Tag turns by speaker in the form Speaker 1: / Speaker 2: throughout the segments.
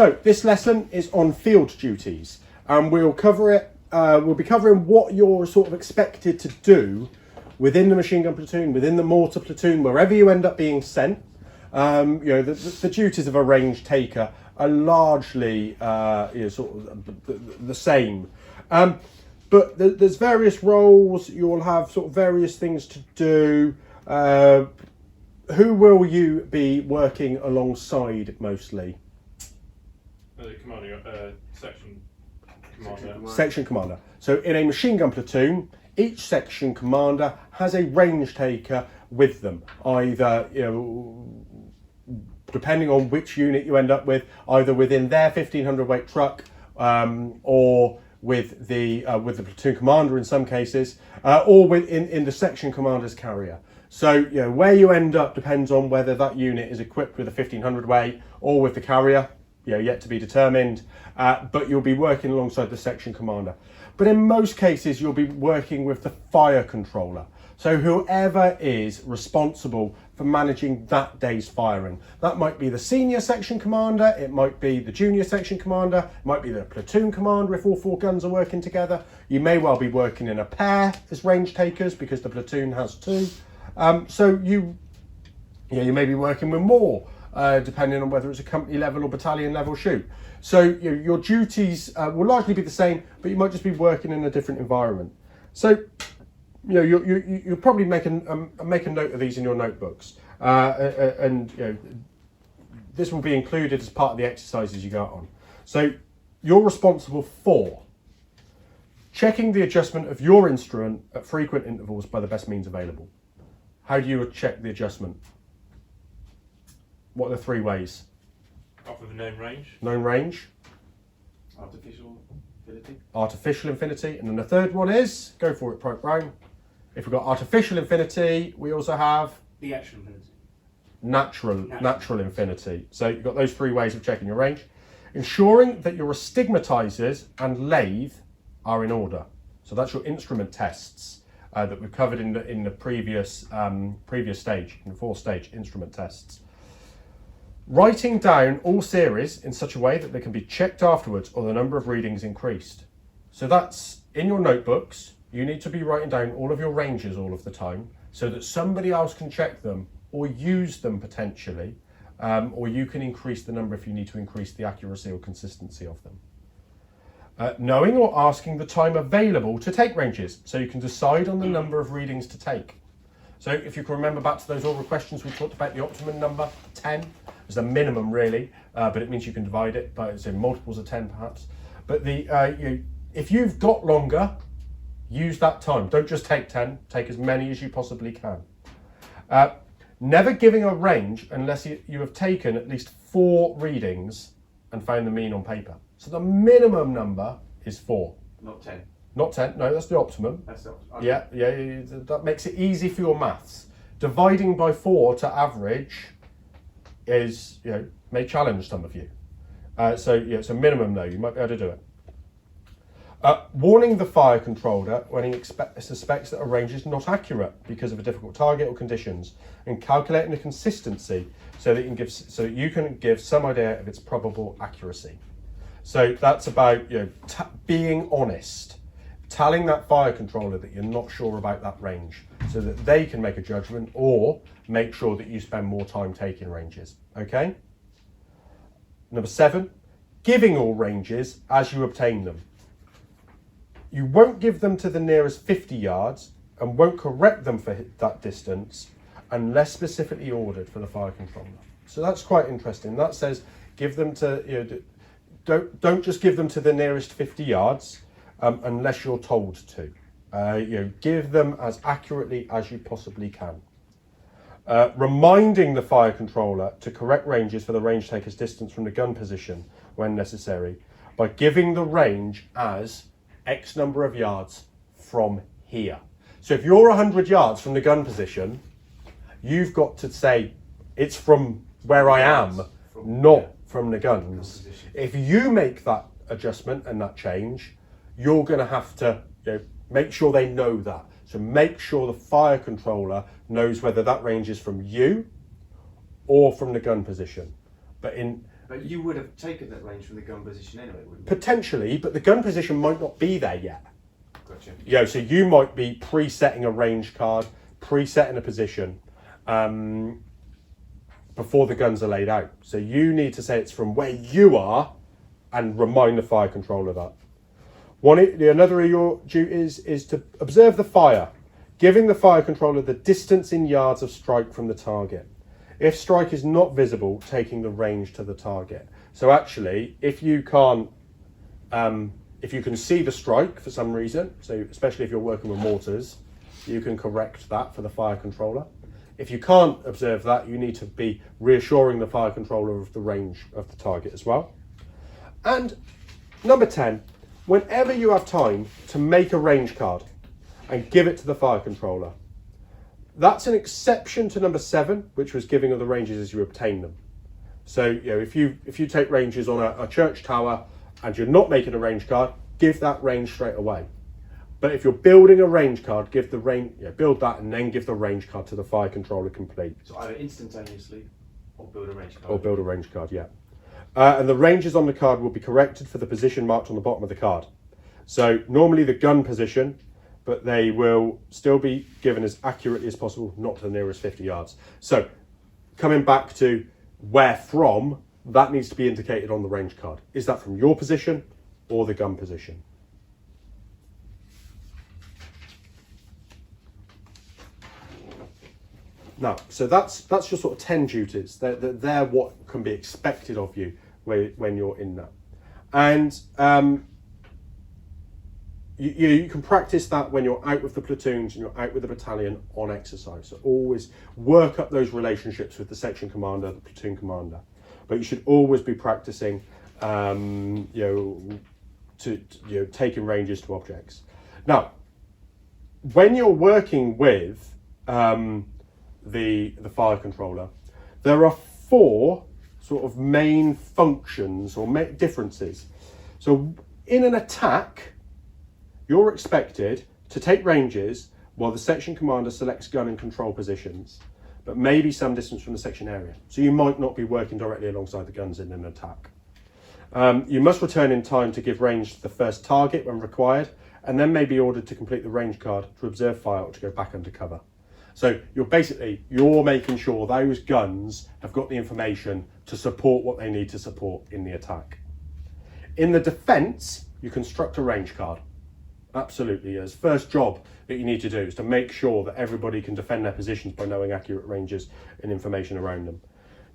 Speaker 1: So this lesson is on field duties, and we'll cover it. We'll be covering what you're sort of expected to do within the machine gun platoon, within the mortar platoon, wherever you end up being sent. The duties of a range taker are largely sort of the same. But there's various roles. You'll have sort of various things to do. Who will you be working alongside mostly?
Speaker 2: The commander, section commander.
Speaker 1: Section commander. So in a machine gun platoon, each section commander has a range taker with them, either depending on which unit you end up with, either within their 1500 weight truck or with the platoon commander in some cases, or in the section commander's carrier. So where you end up depends on whether that unit is equipped with a 1500 weight or with the carrier, yet to be determined, but you'll be working alongside the section commander. But in most cases you'll be working with the fire controller. So whoever is responsible for managing that day's firing. That might be the senior section commander, it might be the junior section commander, it might be the platoon commander if all 4 guns are working together. You may well be working in a pair as range takers because the platoon has 2. So you may be working with more, depending on whether it's a company level or battalion level shoot. So your duties will largely be the same, but you might just be working in a different environment. So you'll probably make a note of these in your notebooks, and this will be included as part of the exercises you go on. So you're responsible for checking the adjustment of your instrument at frequent intervals by the best means available. How do you check the adjustment? What are the 3 ways?
Speaker 2: Off of a known range.
Speaker 1: Known range.
Speaker 3: Artificial infinity.
Speaker 1: Artificial infinity. And then the third one is, go for it, Private Brown. If we've got artificial infinity, we also have
Speaker 3: The actual infinity.
Speaker 1: natural infinity. So you've got those 3 ways of checking your range. Ensuring that your astigmatizers and lathe are in order. So that's your instrument tests that we've covered in the previous stage, in the 4-stage instrument tests. Writing down all series in such a way that they can be checked afterwards or the number of readings increased. So that's in your notebooks. You need to be writing down all of your ranges all of the time so that somebody else can check them or use them potentially, or you can increase the number if you need to increase the accuracy or consistency of them. Knowing or asking the time available to take ranges so you can decide on the number of readings to take. So if you can remember back to those oral questions, we talked about the optimum number, 10, is the minimum really, but it means you can divide it by multiples of 10 perhaps. But if you've got longer, use that time. Don't just take 10, take as many as you possibly can. Never giving a range unless you have taken at least 4 readings and found the mean on paper. So the minimum number is 4.
Speaker 3: Not 10.
Speaker 1: Not 10, no, that's the optimum.
Speaker 3: That's the optimum.
Speaker 1: Yeah, that makes it easy for your maths. Dividing by 4 to average is, may challenge some of you. So it's a minimum though, you might be able to do it. Warning the fire controller when he suspects that a range is not accurate because of a difficult target or conditions, and calculating the consistency so that you can give some idea of its probable accuracy. So that's about being honest, telling that fire controller that you're not sure about that range, so that they can make a judgment or make sure that you spend more time taking ranges. Okay. Number 7, giving all ranges as you obtain them. You won't give them to the nearest 50 yards and won't correct them for that distance unless specifically ordered for the fire controller. So that's quite interesting. That says give them to, don't just give them to the nearest 50 yards unless you're told to. Give them as accurately as you possibly can. Reminding the fire controller to correct ranges for the range taker's distance from the gun position when necessary by giving the range as X number of yards from here. So if you're 100 yards from the gun position, you've got to say it's from where I am, not from the guns. If you make that adjustment and that change, you're going to have to make sure they know that. So make sure the fire controller knows whether that range is from you or from the gun position. But
Speaker 3: But you would have taken that range from the gun position anyway, wouldn't you?
Speaker 1: Potentially, but the gun position might not be there yet.
Speaker 3: Gotcha.
Speaker 1: You know, so you might be presetting a range card, presetting a position before the guns are laid out. So you need to say it's from where you are and remind the fire controller that. Another of your duties is to observe the fire, giving the fire controller the distance in yards of strike from the target. If strike is not visible, taking the range to the target. So actually, if you can see the strike for some reason, so especially if you're working with mortars, you can correct that for the fire controller. If you can't observe that, you need to be reassuring the fire controller of the range of the target as well. And number 10, whenever you have time to make a range card and give it to the fire controller. That's an exception to number 7, which was giving of the ranges as you obtain them. So, you know, if you take ranges on a church tower and you're not making a range card, give that range straight away. But if you're building a range card, give the range, build that and then give the range card to the fire controller complete.
Speaker 3: So either instantaneously or build a range card.
Speaker 1: Or build a range card, yeah. And the ranges on the card will be corrected for the position marked on the bottom of the card. So normally the gun position, but they will still be given as accurately as possible, not to the nearest 50 yards. So coming back to where from, that needs to be indicated on the range card. Is that from your position or the gun position? Now, so that's your sort of 10 duties. They're what can be expected of you when you're in that. And you can practice that when you're out with the platoons and you're out with the battalion on exercise. So always work up those relationships with the section commander, the platoon commander. But you should always be practicing, taking ranges to objects. Now, when you're working with the fire controller, there are 4 sort of main functions or differences. So in an attack, you're expected to take ranges while the section commander selects gun and control positions, but maybe some distance from the section area. So you might not be working directly alongside the guns in an attack. You must return in time to give range to the first target when required, and then may be ordered to complete the range card to observe fire or to go back under cover. So you're making sure those guns have got the information to support what they need to support in the attack. In the defence, you construct a range card. Absolutely, as first job that you need to do is to make sure that everybody can defend their positions by knowing accurate ranges and information around them.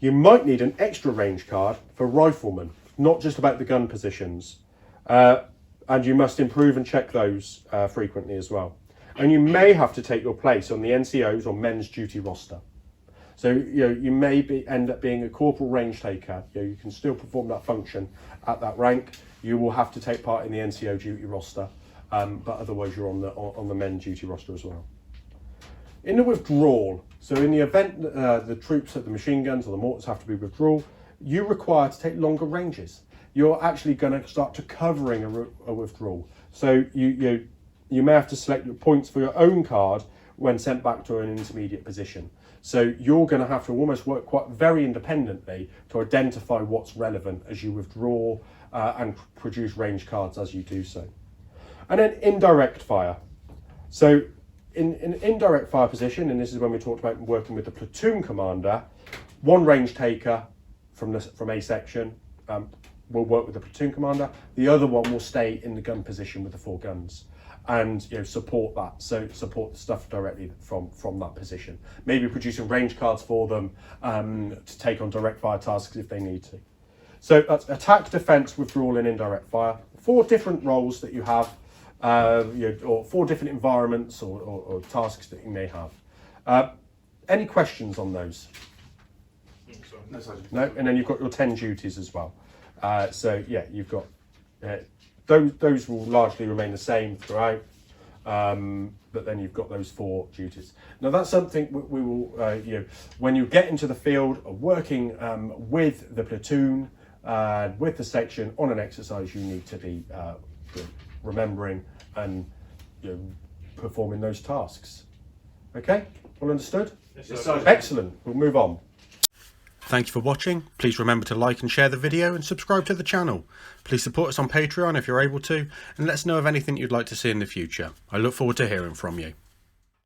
Speaker 1: You might need an extra range card for riflemen, not just about the gun positions, and you must improve and check those frequently as well. And you may have to take your place on the NCO's or men's duty roster. So you may end up being a corporal range taker. You can still perform that function at that rank. You will have to take part in the NCO duty roster, but otherwise you're on the men's duty roster as well. In the withdrawal, so in the event the troops at the machine guns or the mortars have to be withdrawal, you're required to take longer ranges. You're actually going to start to covering a withdrawal. So you may have to select your points for your own card when sent back to an intermediate position. So you're going to have to almost work quite very independently to identify what's relevant as you withdraw and produce range cards as you do so. And then indirect fire. So in an indirect fire position, and this is when we talked about working with the platoon commander, one range taker from a section will work with the platoon commander. The other one will stay in the gun position with the 4 guns and support that. So support the stuff directly from that position. Maybe producing range cards for them to take on direct fire tasks if they need to. So that's attack, defense, withdrawal, and indirect fire. 4 different roles that you have, or 4 different environments or tasks that you may have. Any questions on those?
Speaker 3: No, Sergeant.
Speaker 1: No, and then you've got your 10 duties as well. You've got those will largely remain the same throughout, but then you've got those 4 duties. Now that's something we will, when you get into the field, working with the platoon, with the section on an exercise, you need to be remembering and performing those tasks. Okay, all understood?
Speaker 2: Yes,
Speaker 3: Yes,
Speaker 2: sir.
Speaker 3: Sergeant.
Speaker 1: Excellent. We'll move on. Thank you for watching. Please remember to like and share the video and subscribe to the channel. Please support us on Patreon if you're able to, and let us know of anything you'd like to see in the future. I look forward to hearing from you.